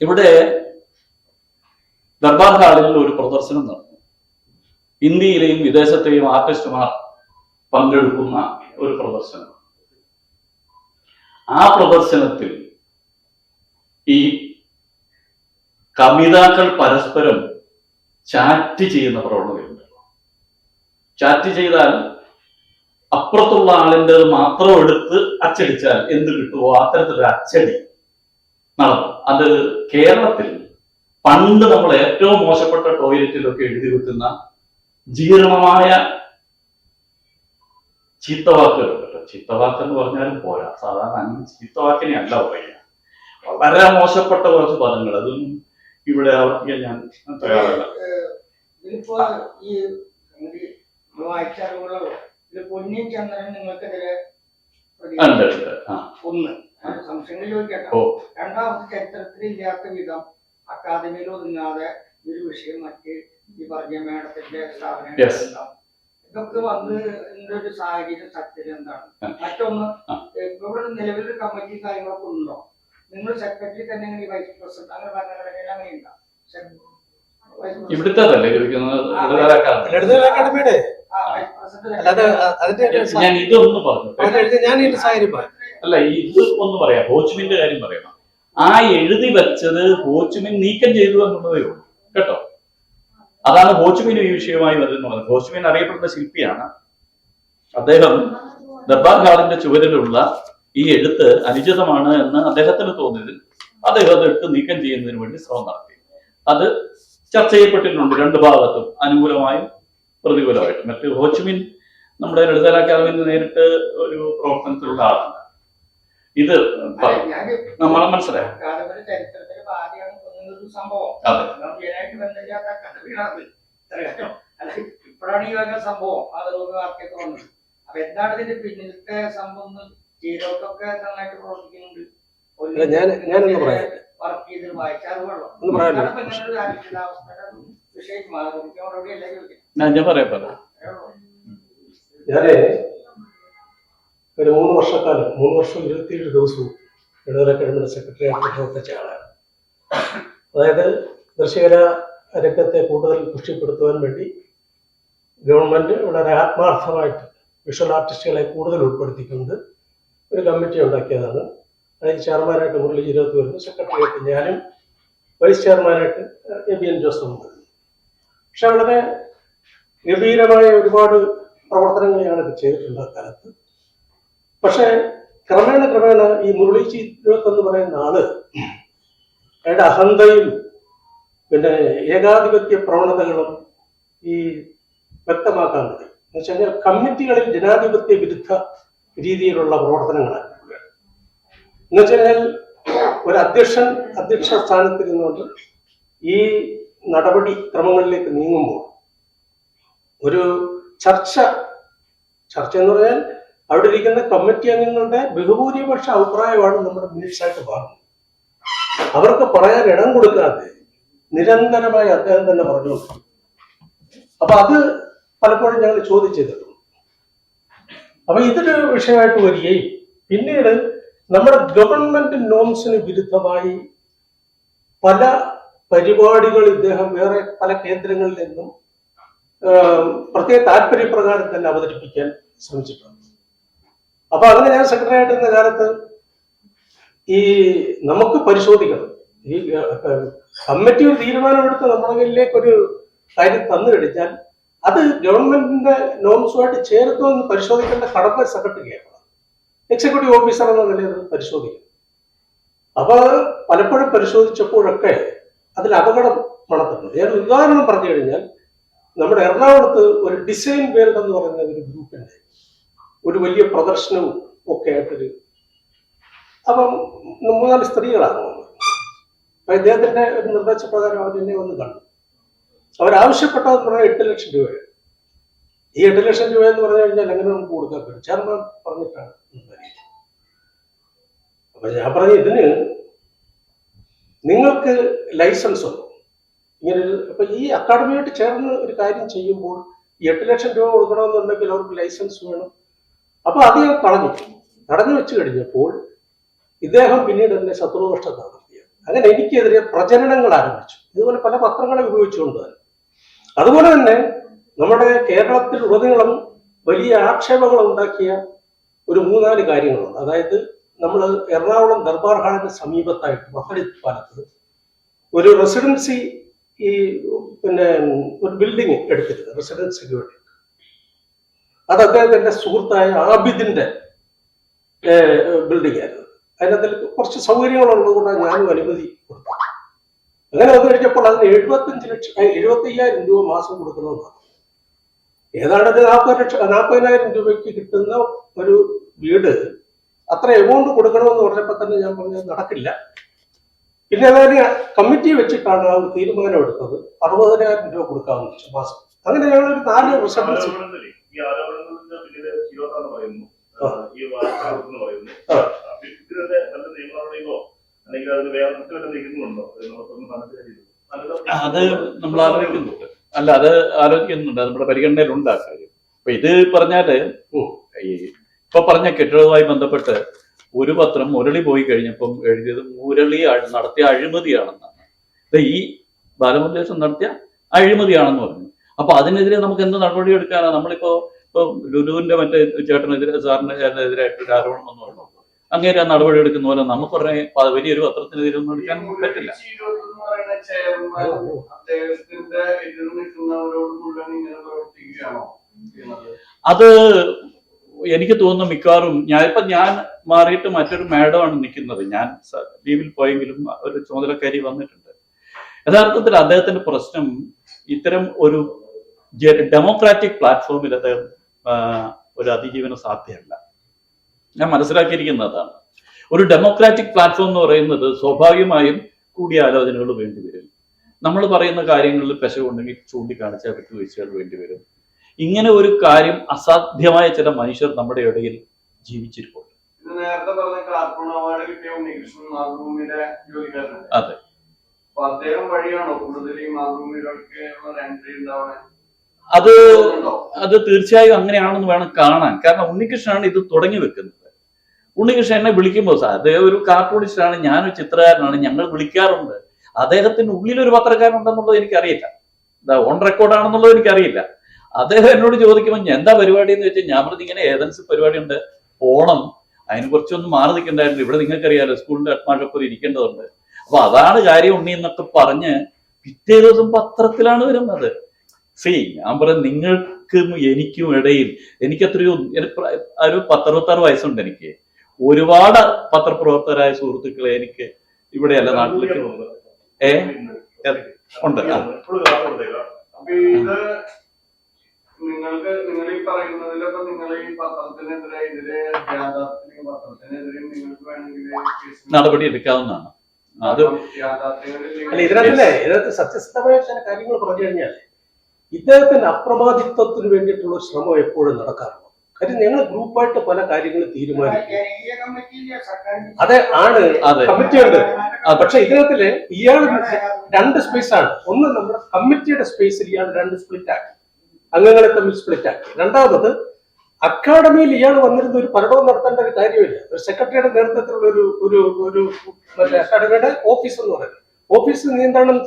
ഇവിടെ ദർബാർ ഹാളിൽ ഒരു പ്രദർശനം നടന്നു. ഇന്ത്യയിലെയും വിദേശത്തെയും ആർട്ടിസ്റ്റുമാർ പങ്കെടുക്കുന്ന ഒരു പ്രദർശനം. ആ പ്രദർശനത്തിൽ ഈ കവിതാക്കൾ പരസ്പരം ചാറ്റ് ചെയ്യുന്ന പ്രവണതയുണ്ടല്ലോ. ചാറ്റ് ചെയ്താൽ അപ്പുറത്തുള്ള ആളിൻ്റെ മാത്രം എടുത്ത് അച്ചടിച്ചാൽ എന്ത് കിട്ടുമോ അത്തരത്തിലൊരു അച്ചടി നടന്നു. അത് കേരളത്തിൽ പണ്ട് നമ്മൾ ഏറ്റവും മോശപ്പെട്ട ടോയ്ലറ്റിലൊക്കെ എഴുതി വെക്കുന്ന ജീർണമായ ചീത്തവാക്കുകളുണ്ടല്ലോ. ചീത്തവാക്ക് എന്ന് പറഞ്ഞാലും പോരാ, സാധാരണ അങ്ങനെ ചീത്തവാക്കിനെ അല്ല പറയുക. വളരെ മോശപ്പെട്ട കുറച്ച് പദങ്ങൾ, അതൊന്നും ഇവിടെ ആവർത്തിക്കാൻ ഞാൻ തയ്യാറല്ല. പൊന്നിൻ ചന്ദ്രൻ നിങ്ങൾക്കെതിരെ ഒന്ന് സംശയങ്ങൾ ചോദിക്കട്ടെ. രണ്ടാമത് ചരിത്രത്തിൽ ഇല്ലാത്ത വിധം അക്കാദമിയിൽ ഒതുങ്ങാതെ ഒരു വിഷയം മറ്റ് ഈ പറഞ്ഞ മേഡത്തിന്റെ സ്ഥാപനങ്ങളുണ്ടാവും. ഇതൊക്കെ വന്ന് ഇതിന്റെ ഒരു സാഹചര്യം സത്യത്തിൽ എന്താണ്? മറ്റൊന്ന്, ഇവിടെ നിലവിലൊരു കമ്മിറ്റി കാര്യങ്ങളൊക്കെ ഉണ്ടോ? നിങ്ങൾ സെക്രട്ടറി തന്നെ വൈസ് പ്രസിഡന്റ് അങ്ങനെ ഭരണഘടനയിൽ അങ്ങനെയുണ്ടോ? ഇവിടുത്തെ അക്കാദമിയുടെ ഞാൻ ഇതൊന്ന് പറഞ്ഞു അല്ല ഇത് ഒന്ന് പറയാം. ഹോച്ച്മിന്റെ കാര്യം പറയണം. ആ എഴുതി വെച്ചത് ഹോച്ച്മിൻ നീക്കം ചെയ്തു എന്നുള്ളതേ ഉള്ളൂ കേട്ടോ. അതാണ് ഹോച്ച്മിൻ ഈ വിഷയമായി വരുന്നത്. ഹോച്ച്മിൻ അറിയപ്പെടുന്ന ശില്പിയാണ്. അദ്ദേഹം ദർബാർ ഹാളിന്റെ ചുവരിലുള്ള ഈ എഴുത്ത് അനുചിതമാണ് എന്ന് അദ്ദേഹത്തിന് തോന്നിയതിൽ അദ്ദേഹം അത് എടുത്ത് നീക്കം ചെയ്യുന്നതിന് വേണ്ടി ശ്രമം നടത്തി. അത് ചർച്ച ചെയ്യപ്പെട്ടിട്ടുണ്ട് രണ്ട് ഭാഗത്തും, അനുകൂലമായും പ്രതികൂലമായിട്ടും. മറ്റ് ഹോച്ച്മിൻ നമ്മുടെ ലളിതകലാ അക്കാദമിയിൽ നേരിട്ട് ഒരു പ്രവർത്തനത്തിലുള്ള ആളാണ്. ഇത് നമ്മളെ മനസ്സിലായി. ഇപ്പോഴാണ് ഈ വക സംഭവം വാർത്തയൊക്കെ വന്നത്. അപ്പൊ എന്താണ് ഇതിന്റെ പിന്നിലത്തെ സംഭവം? ചെയ്തോട്ടൊക്കെ നന്നായിട്ട് പ്രവർത്തിക്കുന്നുണ്ട്. വർക്ക് ചെയ്ത് വായിച്ചാൽ വിഷയം ഞാൻ പറയാം. ഞാന് ഒരു 3 വർഷക്കാലം 3 വർഷം 27 ദിവസവും ലളിതകലാ അക്കാദമിയുടെ സെക്രട്ടറി ആയിട്ട് പ്രവർത്തിച്ച ആളാണ്. അതായത് ദൃശ്യകലാ രംഗത്തെ കൂടുതൽ പുഷ്ടിപ്പെടുത്തുവാൻ വേണ്ടി ഗവൺമെന്റ് വളരെ ആത്മാർത്ഥമായിട്ട് വിഷ്വൽ ആർട്ടിസ്റ്റുകളെ കൂടുതൽ ഉൾപ്പെടുത്തിക്കൊണ്ട് ഒരു കമ്മിറ്റി ഉണ്ടാക്കിയതാണ്. അതിൽ ചെയർമാനായിട്ട് മുരളി ഇരുപത്തി വരുന്നു, സെക്രട്ടറിയായിട്ട് ഞാനും, വൈസ് ചെയർമാനായിട്ട് എബിഎൻ ജോസഫും വരുന്നു. പക്ഷെ വളരെ ഗംഭീരമായ ഒരുപാട് പ്രവർത്തനങ്ങൾ ഞങ്ങൾക്ക് ചെയ്തിട്ടുണ്ട് അക്കാലത്ത്. പക്ഷെ ക്രമേണ ഈ മുരളി ഇരുപത്തി എന്ന് പറയുന്ന ആള് അയാളുടെ അഹന്തയും പിന്നെ ഏകാധിപത്യ പ്രവണതകളും ഈ വ്യക്തമാക്കാൻ മതി. എന്ന് വെച്ച് കഴിഞ്ഞാൽ കമ്മിറ്റികളിൽ ജനാധിപത്യ വിരുദ്ധ രീതിയിലുള്ള പ്രവർത്തനങ്ങളാണ്. എന്ന് വെച്ച് കഴിഞ്ഞാൽ ഒരു അധ്യക്ഷ സ്ഥാനത്തിരുന്നുകൊണ്ട് ഈ നടപടി ക്രമങ്ങളിലേക്ക് നീങ്ങുമ്പോൾ ഒരു ചർച്ച എന്ന് പറഞ്ഞാൽ അവിടെ ഇരിക്കുന്ന കമ്മിറ്റി അംഗങ്ങളുടെ ബഹുഭൂരിപക്ഷ അഭിപ്രായമാണ് നമ്മുടെ മിനിറ്റ്സായിട്ട് മാറുന്നത്. അവർക്ക് പറയാൻ ഇടം കൊടുക്കാതെ നിരന്തരമായി അദ്ദേഹം തന്നെ പറഞ്ഞു. അപ്പൊ അത് പലപ്പോഴും ഞങ്ങൾ ചോദിച്ചിട്ടുണ്ട്. അപ്പൊ ഇതൊരു വിഷയമായിട്ട് വരികയും പിന്നീട് നമ്മുടെ ഗവൺമെന്റ് നോംസിന് വിരുദ്ധമായി പല പരിപാടികൾ ഇദ്ദേഹം വേറെ പല കേന്ദ്രങ്ങളിൽ നിന്നും പ്രത്യേക താല്പര്യപ്രകാരം തന്നെ അവതരിപ്പിക്കാൻ ശ്രമിച്ചിട്ടുണ്ട്. അപ്പൊ അങ്ങനെ ഞാൻ സെക്രട്ടറി ആയിട്ടിരുന്ന കാലത്ത് ഈ നമുക്ക് പരിശോധിക്കണം, ഈ കമ്മിറ്റി ഒരു തീരുമാനമെടുത്ത് നമ്മുടെ കയ്യിലേക്ക് ഒരു കാര്യം തന്നു കഴിഞ്ഞാൽ അത് ഗവൺമെന്റിന്റെ നോംസുമായിട്ട് ചേർത്തോ എന്ന് പരിശോധിക്കേണ്ട കടമ സെക്രട്ടറിയാണ്. എക്സിക്യൂട്ടീവ് ഓഫീസർ എന്ന നിലയിൽ അത് പരിശോധിക്കും. അപ്പൊ പലപ്പോഴും പരിശോധിച്ചപ്പോഴൊക്കെ അതിൽ അപകടം മണത്തുണ്ട്. ഞാൻ ഉദാഹരണം പറഞ്ഞു കഴിഞ്ഞാൽ നമ്മുടെ എറണാകുളത്ത് ഒരു ഡിസൈൻ വേൾഡ് എന്ന് പറയുന്ന ഒരു ഗ്രൂപ്പിന്റെ ഒരു വലിയ പ്രദർശനവും ഒക്കെ ആയിട്ടൊരു, അപ്പം 3-4 സ്ത്രീകളാണ് വന്നത്. അപ്പൊ ഇദ്ദേഹത്തിന്റെ ഒരു നിർദ്ദേശപ്രകാരം അവരെന്നെ വന്ന് കണ്ടു. അവരാവശ്യപ്പെട്ടതെന്ന് പറഞ്ഞാൽ 8 ലക്ഷം രൂപയാണ്. ഈ 8 ലക്ഷം രൂപ എന്ന് പറഞ്ഞു കഴിഞ്ഞാൽ എങ്ങനെ നമുക്ക് കൊടുക്കാൻ പറ്റും? ചെയർമാൻ പറഞ്ഞിട്ടാണ്. അപ്പൊ ഞാൻ പറഞ്ഞു, ഇതിന് നിങ്ങൾക്ക് ലൈസൻസ് ഉണ്ടോ? ഇങ്ങനെ അപ്പൊ ഈ അക്കാഡമിയായിട്ട് ചേർന്ന് ഒരു കാര്യം ചെയ്യുമ്പോൾ 8 ലക്ഷം രൂപ കൊടുക്കണമെന്നുണ്ടെങ്കിൽ അവർക്ക് ലൈസൻസ് വേണം. അപ്പൊ അത് ഞാൻ തടഞ്ഞു വെച്ച് കഴിഞ്ഞപ്പോൾ ഇദ്ദേഹം പിന്നീട് എന്നെ ശത്രുദോഷം നടത്തിയത്. അങ്ങനെ എനിക്കെതിരെ പ്രചരണങ്ങൾ ആരംഭിച്ചു. ഇതുപോലെ പല പത്രങ്ങളെ ഉപയോഗിച്ചുകൊണ്ട് തന്നെ. അതുപോലെ തന്നെ നമ്മുടെ കേരളത്തിൽ ഉടനീളം വലിയ ആക്ഷേപങ്ങൾ ഉണ്ടാക്കിയ ഒരു 3-4 കാര്യങ്ങളുണ്ട്. അതായത് നമ്മൾ എറണാകുളം ദർബാർ ഹാളിന് സമീപത്തായിട്ട് മഹടി പാലത്ത് ഒരു റെസിഡൻസി പിന്നെ ഒരു ബിൽഡിംഗ് എടുത്തിരുന്നു റെസിഡൻസിക്ക് വേണ്ടി. അത് അദ്ദേഹത്തിന്റെ സുഹൃത്തായ ആബിദിന്റെ ബിൽഡിംഗ് ആയിരുന്നു. അതിനകത്തിൽ കുറച്ച് സൗകര്യങ്ങളുള്ളത് കൊണ്ടാണ് ഞാനും അനുമതി കൊടുത്തത്. അങ്ങനെ വന്നു കഴിഞ്ഞപ്പോൾ അതിന് 75,000 രൂപ മാസം കൊടുക്കണമെന്നാണ്. ഏതാണ്ട് 40,000 രൂപയ്ക്ക് കിട്ടുന്ന ഒരു വീട് അത്ര എമൗണ്ട് കൊടുക്കണമെന്ന് പറഞ്ഞപ്പോൾ തന്നെ ഞാൻ പറഞ്ഞത് നടക്കില്ല. പിന്നെ അതായത് കമ്മിറ്റി വെച്ചിട്ടാണ് ആ ഒരു തീരുമാനം എടുത്തത്. 60,000 രൂപ കൊടുക്കാമെന്ന് വെച്ചു മാസം. അങ്ങനെ ഞങ്ങൾ ഒരു 4 റെസിഡൻസി അല്ലെങ്കിൽ അതിന് വേറെ മറ്റു നീക്കുന്നുണ്ടോ? അത് നമ്മൾ ആലോചിക്കുന്നുണ്ട്. അല്ല, അത് ആലോചിക്കുന്നുണ്ട്, നമ്മുടെ പരിഗണനയിലുണ്ട് ആ കാര്യം. അപ്പൊ ഇത് പറഞ്ഞാല് ഈ ഇപ്പൊ പറഞ്ഞ കെട്ടിടവുമായി ബന്ധപ്പെട്ട് ഒരു പത്രം മുരളി പോയി കഴിഞ്ഞപ്പം എഴുതിയത് മുരളി നടത്തിയ അഴിമതിയാണെന്നാണ്. ഈ ബാലമുരളീകൃഷ്ണൻ നടത്തിയ അഴിമതിയാണെന്ന് പറഞ്ഞു. അപ്പൊ അതിനെതിരെ നമുക്ക് എന്ത് നടപടി എടുക്കാനാണ്? നമ്മളിപ്പോ ലുലുവിന്റെ മറ്റേ ചേട്ടനെതിരെ, സാറിനെതിരായിട്ട് ആരോപണം വന്നു പറഞ്ഞു, അങ്ങേരെ നടപടി എടുക്കുന്ന പോലെ നമുക്ക് പറഞ്ഞ വലിയൊരു പത്രത്തിനെതിരെ ഒന്നും എടുക്കാൻ പറ്റില്ല. അത് എനിക്ക് തോന്നുന്നു മിക്കവാറും ഞാൻ മാറിയിട്ട് മറ്റൊരു മാഡമാണ് നിൽക്കുന്നത്. ഞാൻ ലീവിൽ പോയെങ്കിലും ഒരു ചുമതലക്കാരി വന്നിട്ടുണ്ട്. യഥാർത്ഥത്തിൽ അദ്ദേഹത്തിന്റെ പ്രശ്നം ഇത്തരം ഒരു ഡെമോക്രാറ്റിക് പ്ലാറ്റ്ഫോമിൽ അദ്ദേഹം ഒരു അതിജീവനം സാധ്യമല്ല. ഞാൻ മനസ്സിലാക്കിയിരിക്കുന്നതാണ്. ഒരു ഡെമോക്രാറ്റിക് പ്ലാറ്റ്ഫോം എന്ന് പറയുന്നത് സ്വാഭാവികമായും കൂടിയാലോചനകൾ വേണ്ടിവരും. നമ്മൾ പറയുന്ന കാര്യങ്ങളിൽ പെശകുണ്ടെങ്കിൽ ചൂണ്ടിക്കാണിച്ചാൽ വിട്ടുവീഴ്ചകൾ വേണ്ടിവരും. ഇങ്ങനെ ഒരു കാര്യം അസാധ്യമായ ചില മനുഷ്യർ നമ്മുടെ ഇടയിൽ ജീവിച്ചിരിപ്പുണ്ട്. നേരത്തെ പറഞ്ഞ കാർട്ടൂൺ അവാർഡ് കിട്ടിയ ഉണ്ണികൃഷ്ണൻ മാതൃഭൂമിയുടെ ജോലിക്കാരനാണ്. അതെ. അപ്പൊ അദ്ദേഹം വഴിയാണോ കൂടുതൽ ഈ മാതൃഭൂമിയിലൊക്കെ എൻട്രി ഉണ്ടാവണേ? അത് തീർച്ചയായും അങ്ങനെയാണെന്ന് വേണം കാണാൻ. കാരണം ഉണ്ണികൃഷ്ണനാണ് ഇത് തുടങ്ങി വെക്കുന്നത്. ഉണ്ണികൃഷ്ണൻ എന്നെ വിളിക്കുമ്പോൾ, സാർ അദ്ദേഹം ഒരു കാർട്ടൂണിസ്റ്റാണ്, ഞാനൊരു ചിത്രകാരനാണ്, ഞങ്ങൾ വിളിക്കാറുണ്ട്. അദ്ദേഹത്തിന്റെ ഉള്ളിലൊരു പത്രക്കാരനുണ്ടെന്നുള്ളത് എനിക്കറിയില്ല, ഓൺ റെക്കോർഡാണെന്നുള്ളത് എനിക്കറിയില്ല. അദ്ദേഹം എന്നോട് ചോദിക്കുമ്പോൾ എന്താ പരിപാടി എന്ന് വെച്ചാൽ ഞാൻ പറഞ്ഞ ഇങ്ങനെ ഏതൻസ് പരിപാടി ഉണ്ട്, പോണം, അതിന് കുറച്ചൊന്നും മാറി നിൽക്കണ്ടായിരുന്നു, ഇവിടെ നിങ്ങൾക്കറിയാലോ സ്കൂളിന്റെ ഹെഡ്മാസ്റ്റർ ഇരിക്കേണ്ടതുണ്ട്, അപ്പൊ അതാണ് കാര്യം ഉണ്ണി എന്നൊക്കെ പറഞ്ഞ് പിറ്റേ ദിവസം പത്രത്തിലാണ് വരുന്നത്. ഞാൻ പറയാം, നിങ്ങൾക്കും എനിക്കും ഇടയിൽ എനിക്കത്രയോ ഒരു 10-26 വയസ്സുണ്ട്. എനിക്ക് ഒരുപാട് പത്രപ്രവർത്തകരായ സുഹൃത്തുക്കളെ എനിക്ക് ഇവിടെയല്ല നാട്ടിലേക്ക് ഉണ്ട്. നിങ്ങൾ ഈ പറയുന്നതിലൊക്കെ നിങ്ങൾ ഈ പത്രത്തിനെതിരെ നിങ്ങൾക്ക് വേണമെങ്കിൽ നടപടി എടുക്കാവുന്നതാണ്. അത് ഇതിനകത്ത് സത്യസന്ധമായ ചില കാര്യങ്ങൾ പറഞ്ഞു കഴിഞ്ഞാൽ ഇദ്ദേഹത്തിന്റെ അപ്രമാദിത്വത്തിന് വേണ്ടിയിട്ടുള്ള ഒരു ശ്രമം എപ്പോഴും നടക്കാറുണ്ട്. കാര്യം ഞങ്ങൾ ഗ്രൂപ്പായിട്ട് പല കാര്യങ്ങളും തീരുമാനിക്കും. അതെ, ആണ് കമ്മിറ്റി ഉണ്ട്. പക്ഷെ ഇതിനകത്തില് ഇയാൾ 2 സ്പേസ് ആണ്. ഒന്ന് നമ്മുടെ കമ്മിറ്റിയുടെ സ്പേസിൽ ഇയാൾ 2 സ്പ്ലിറ്റ് ആക്കി, അംഗങ്ങളെ തമ്മിൽ സ്പ്ലിറ്റ് ആക്കി. രണ്ടാമത് അക്കാഡമിയിൽ ഇയാൾ വന്നിരുന്ന ഒരു പഠനവും നടത്തേണ്ട ഒരു കാര്യമില്ല. ഒരു സെക്രട്ടറിയുടെ നേതൃത്വത്തിലുള്ള ഒരു മറ്റേ അക്കാഡമിയുടെ ഓഫീസ് എന്ന് പറയുന്നത്, ഓഫീസ് നിയന്ത്രണം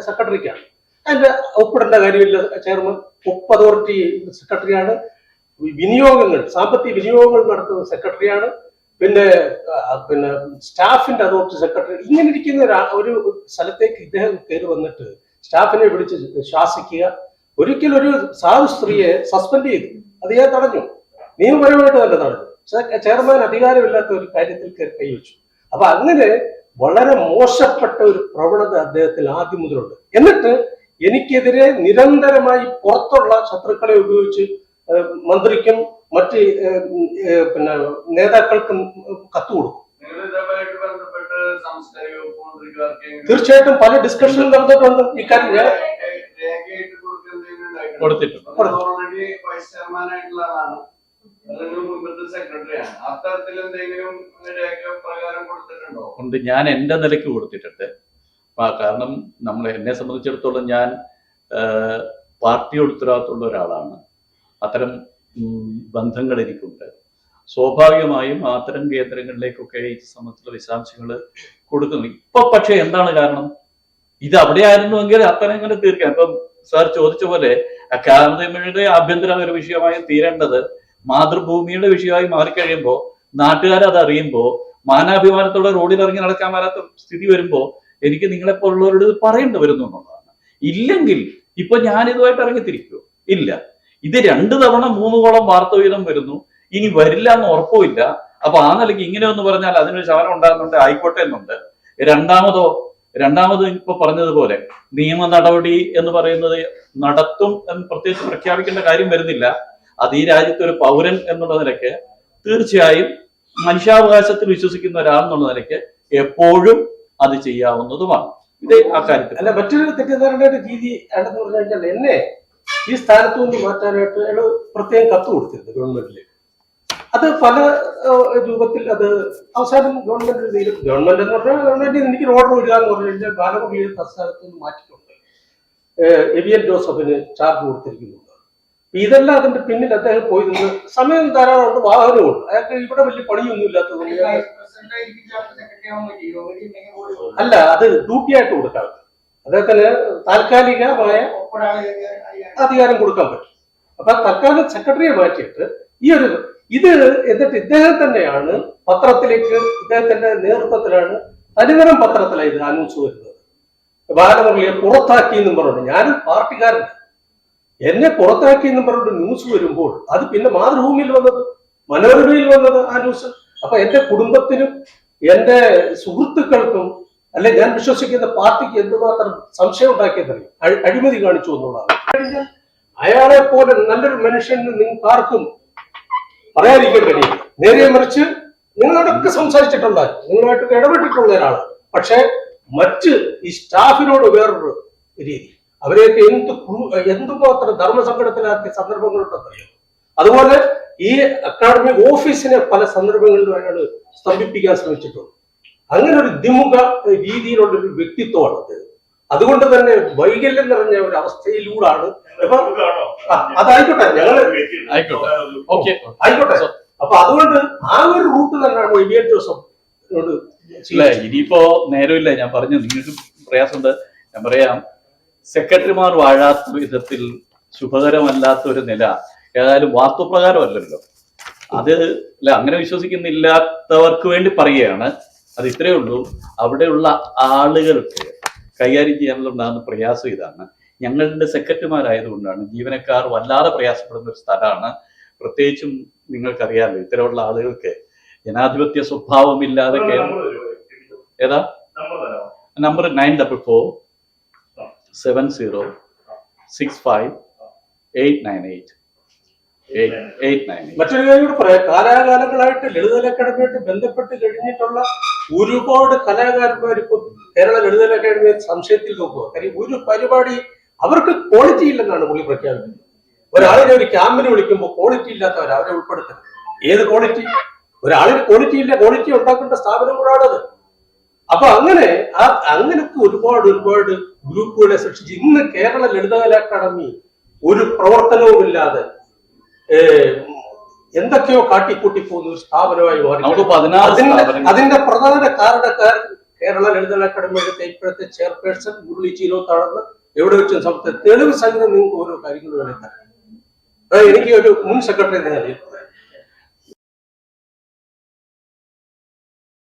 സെക്രട്ടറിക്കാണ്. അതിന്റെ ഒപ്പിടേണ്ട കാര്യമില്ല. ചെയർമാൻ ഒപ്പ് അതോറിറ്റി സെക്രട്ടറിയാണ്. വിനിയോഗങ്ങൾ, സാമ്പത്തിക വിനിയോഗങ്ങൾ നടത്തുന്ന സെക്രട്ടറിയാണ്. പിന്നെ സ്റ്റാഫിന്റെ അതോറിറ്റി സെക്രട്ടറി. ഇങ്ങനെ ഇരിക്കുന്ന ഒരു സ്ഥലത്തേക്ക് ഇദ്ദേഹം കയറി വന്നിട്ട് സ്റ്റാഫിനെ വിളിച്ച് ശാസിക്കുക. ഒരിക്കലും ഒരു സാധു സ്ത്രീയെ സസ്പെൻഡ് ചെയ്തു, അത് ഞാൻ തടഞ്ഞു, നിയമപരമായിട്ട് തന്നെ തടഞ്ഞു. ചെയർമാൻ അധികാരമില്ലാത്ത ഒരു കാര്യത്തിൽ കൈവച്ചു. അപ്പൊ അങ്ങനെ വളരെ മോശപ്പെട്ട ഒരു പ്രവണത അദ്ദേഹത്തിൽ ആദ്യം മുതലുണ്ട്. എന്നിട്ട് എനിക്കെതിരെ നിരന്തരമായി പുറത്തുള്ള ശത്രുക്കളെ ഉപയോഗിച്ച് മന്ത്രിക്കും മറ്റ് നേതാക്കൾക്കും കത്ത് കൊടുക്കും. തീർച്ചയായിട്ടും പല ഡിസ്കഷനും നടന്നിട്ടുണ്ട് ഇക്കാര്യം. ഉണ്ട്, ഞാൻ എന്റെ നിലയ്ക്ക് കൊടുത്തിട്ടുണ്ട്. കാരണം എന്നെ സംബന്ധിച്ചിടത്തോളം ഞാൻ പാർട്ടിയോട് ഉത്തരവാദിത്തമുള്ള ഒരാളാണ്. അത്തരം ബന്ധങ്ങൾ എനിക്കുണ്ട്. സ്വാഭാവികമായും അത്തരം കേന്ദ്രങ്ങളിലേക്കൊക്കെ ഈ സംബന്ധിച്ചുള്ള വിശദാംശങ്ങൾ കൊടുക്കുന്നു. ഇപ്പൊ പക്ഷെ എന്താണ് കാരണം? ഇത് അവിടെ ആയിരുന്നുവെങ്കിൽ അത്തരം ഇങ്ങനെ തീർക്കാം. ഇപ്പം സാർ ചോദിച്ച പോലെ അക്കാദമിയുടെ ആഭ്യന്തര ഒരു വിഷയമായി തീരേണ്ടത് മാതൃഭൂമിയുടെ വിഷയമായി മാറിക്കഴിയുമ്പോൾ നാട്ടുകാർ അത് അറിയുമ്പോൾ മാനാഭിമാനത്തോടെ റോഡിൽ ഇറങ്ങി നടക്കാൻ വരാത്ത സ്ഥിതി വരുമ്പോൾ എനിക്ക് നിങ്ങളെപ്പോലുള്ളവരോട് ഇത് പറയേണ്ടി വരുന്നു എന്നുള്ളതാണ്. ഇല്ലെങ്കിൽ ഇപ്പൊ ഞാൻ ഇതുമായിട്ട് ഇറങ്ങിത്തിരിക്കുമോ? ഇല്ല. ഇത് 2 തവണ 3 വാർത്ത വീതം വരുന്നു, ഇനി വരില്ല എന്ന് ഉറപ്പുമില്ല. അപ്പൊ ആ നിലയ്ക്ക് ഇങ്ങനെ ഒന്ന് പറഞ്ഞാൽ അതിനൊരു ശമനം ഉണ്ടാകുന്നുണ്ട്, ആയിക്കോട്ടെ എന്നുണ്ട്. രണ്ടാമത് ഇപ്പൊ പറഞ്ഞതുപോലെ നിയമ നടപടി എന്ന് പറയുന്നത് നടത്തും എന്ന് പ്രത്യേകിച്ച് പ്രഖ്യാപിക്കേണ്ട കാര്യം വരുന്നില്ല. അത് ഈ രാജ്യത്തെ ഒരു പൗരൻ എന്നുള്ള നിലയ്ക്ക് തീർച്ചയായും മനുഷ്യാവകാശത്തിൽ വിശ്വസിക്കുന്ന ഒരാളെന്നുള്ള നിലയ്ക്ക് എപ്പോഴും അത് ചെയ്യാവുന്നതുമാണ്. ഇത് ആ കാര്യത്തിൽ അല്ല, മറ്റൊരു തെറ്റിദ്ധാരണയുടെ രീതി ആണെന്ന് പറഞ്ഞു കഴിഞ്ഞാൽ എന്നെ ഈ സ്ഥാനത്തു നിന്ന് മാറ്റാനായിട്ട് അയാൾ പ്രത്യേകം കത്ത് കൊടുത്തിരുന്നു ഗവൺമെന്റിലേക്ക്. അത് പല രൂപത്തിൽ അത് അവസാനം ഗവൺമെന്റ് ഗവൺമെന്റ് എന്ന് പറഞ്ഞാൽ ഗവൺമെന്റ് എനിക്ക് ഓർഡർ വരിക എന്ന് പറഞ്ഞു കഴിഞ്ഞാൽ ബാലമുരളിയെ തൽസ്ഥാനത്ത് നിന്ന് മാറ്റിക്കൊണ്ട് എവിഎൻ ജോസഫിന് ചാർജ് കൊടുത്തിരിക്കുന്നുണ്ട്. ഇതെല്ലാം അതിന്റെ പിന്നിൽ അദ്ദേഹം പോയി നിന്ന് സമയം ധാരാളമുണ്ട്, വാഹനമുണ്ട്, അയാൾക്ക് ഇവിടെ വലിയ പണിയൊന്നും ഇല്ലാത്തതുകൊണ്ട് അല്ല അത് ഡ്യൂട്ടിയായിട്ട് കൊടുക്കാൻ പറ്റും. അദ്ദേഹത്തിന് താൽക്കാലികമായ അധികാരം കൊടുക്കാൻ പറ്റും. അപ്പൊ തൽക്കാലം സെക്രട്ടറിയെ മാറ്റിയിട്ട് ഇത് എന്നിട്ട് ഇദ്ദേഹം തന്നെയാണ് പത്രത്തിലേക്ക്, ഇദ്ദേഹത്തിന്റെ നേതൃത്വത്തിലാണ് തനിതരം പത്രത്തിലാണ് ഇത് അനൗൺസ് വരുന്നത്. ബാലമുരളിയെ പുറത്താക്കി എന്നും പറഞ്ഞു. ഞാനും പാർട്ടിക്കാരനാണ്, എന്നെ പുറത്താക്കി എന്നും പറഞ്ഞിട്ട് ന്യൂസ് വരുമ്പോൾ അത് പിന്നെ മാതൃഭൂമിയിൽ വന്നത്, മനോരമയിൽ വന്നത് ആ ന്യൂസ്. അപ്പൊ എന്റെ കുടുംബത്തിനും എന്റെ സുഹൃത്തുക്കൾക്കും അല്ലെ ഞാൻ വിശ്വസിക്കുന്ന പാർട്ടിക്ക് എന്തുമാത്രം സംശയം ഉണ്ടാക്കിയതറിയും, അഴിമതി കാണിച്ചു എന്നുള്ളതാണ്. അയാളെ പോലെ നല്ലൊരു മനുഷ്യന് നിങ്ങൾക്ക് ആർക്കും പറയാതിരിക്കാൻ കഴിയും. നേരെ മറിച്ച് നിങ്ങളോടൊക്കെ സംസാരിച്ചിട്ടുള്ള, നിങ്ങളുമായിട്ട് ഇടപെട്ടിട്ടുള്ള ഒരാളാണ്. പക്ഷെ മറ്റ് ഈ സ്റ്റാഫിനോട് വേറൊരു രീതി, അവരെയൊക്കെ എന്തുമാത്രം ധർമ്മസങ്കടത്തിലാക്കിയ സന്ദർഭങ്ങളുണ്ടെന്നറിയാം. അതുപോലെ ഈ അക്കാഡമിക് ഓഫീസിനെ പല സന്ദർഭങ്ങളിലും അയാൾ സ്തംഭിപ്പിക്കാൻ ശ്രമിച്ചിട്ടുണ്ട്. അങ്ങനെ ഒരു ദ്വിമുഖ രീതിയിലുള്ള ഒരു വ്യക്തിത്വമാണ് അത്. അതുകൊണ്ട് തന്നെ വൈകല്യം നിറഞ്ഞ ഒരു അവസ്ഥയിലൂടാണ്. അതായിക്കോട്ടെ, ഞങ്ങള് ആയിക്കോട്ടെ. അപ്പൊ അതുകൊണ്ട് ആ ഒരു റൂട്ട് തന്നെയാണ് എവിഎൻ ജോസഫിനോട്. ഇനിയിപ്പോ നേരമില്ല, ഞാൻ പറഞ്ഞു നിങ്ങൾക്ക് പ്രയാസമുണ്ട്. ഞാൻ പറയാം, സെക്രട്ടറിമാർ വാഴാത്ത വിധത്തിൽ ശുഭകരമല്ലാത്ത ഒരു നില ഏതായാലും വാസ്തുപ്രകാരമല്ലല്ലോ. അത് അല്ല, അങ്ങനെ വിശ്വസിക്കുന്നില്ലാത്തവർക്ക് വേണ്ടി പറയുകയാണ്. അത് ഇത്രയേ ഉള്ളൂ. അവിടെയുള്ള ആളുകൾക്ക് കൈകാര്യം ചെയ്യാനുണ്ടാകുന്ന പ്രയാസം ഇതാണ്. ഞങ്ങളുടെ സെക്രട്ടറിമാരായതുകൊണ്ടാണ് ജീവനക്കാർ വല്ലാതെ പ്രയാസപ്പെടുന്ന ഒരു സ്ഥലമാണ്. പ്രത്യേകിച്ചും നിങ്ങൾക്കറിയാമല്ലോ, ഇത്തരമുള്ള ആളുകൾക്ക് ജനാധിപത്യ സ്വഭാവമില്ലാതെ ഏതാ നമ്പർ 9447065898. മറ്റൊരു കാര്യം കൂടെ പറയാം. കാലാകാലങ്ങളായിട്ട് ലളിതകല അക്കാദമിയായിട്ട് ബന്ധപ്പെട്ട് കഴിഞ്ഞിട്ടുള്ള ഒരുപാട് കലാകാരന്മാർ ഇപ്പൊ കേരള ലളിതകല അക്കാദമിയെ സംശയത്തിൽ നോക്കുക. കാര്യം ഒരു പരിപാടി അവർക്ക് ക്വാളിറ്റി ഇല്ലെന്നാണ് പുള്ളി പ്രഖ്യാപിക്കുന്നത്. ഒരാളിനെ ഒരു ക്യാമ്പിന് വിളിക്കുമ്പോൾ ക്വാളിറ്റി ഇല്ലാത്തവർ അവരെ ഉൾപ്പെടുത്തണം. ഏത് ക്വാളിറ്റി? ഒരാളിന് ക്വാളിറ്റി ഇല്ല, ക്വാളിറ്റി ഉണ്ടാക്കേണ്ട സ്ഥാപനം കൂടാണത്. അപ്പൊ അങ്ങനൊക്കെ ഒരുപാട് ഗ്രൂപ്പുകളെ സൃഷ്ടിച്ച് ഇന്ന് കേരള ലളിതകല അക്കാദമി ഒരു പ്രവർത്തനവുമില്ലാതെ എന്തൊക്കെയോ കാട്ടിക്കൂട്ടി പോകുന്ന ഒരു സ്ഥാപനമായി മാറി. അതിന്റെ പ്രധാന കാരണക്കാരൻ കേരള ലളിതകല അക്കാദമിയുടെ ഇപ്പോഴത്തെ ചെയർപേഴ്സൺ മുരളി ചീരോത്താണെന്ന് എവിടെ വെച്ചും തെളിവ് സഹിതം നിങ്ങൾക്ക് ഓരോ കാര്യങ്ങൾ വേണമെങ്കിൽ എനിക്ക് ഒരു മുൻ സെക്രട്ടറി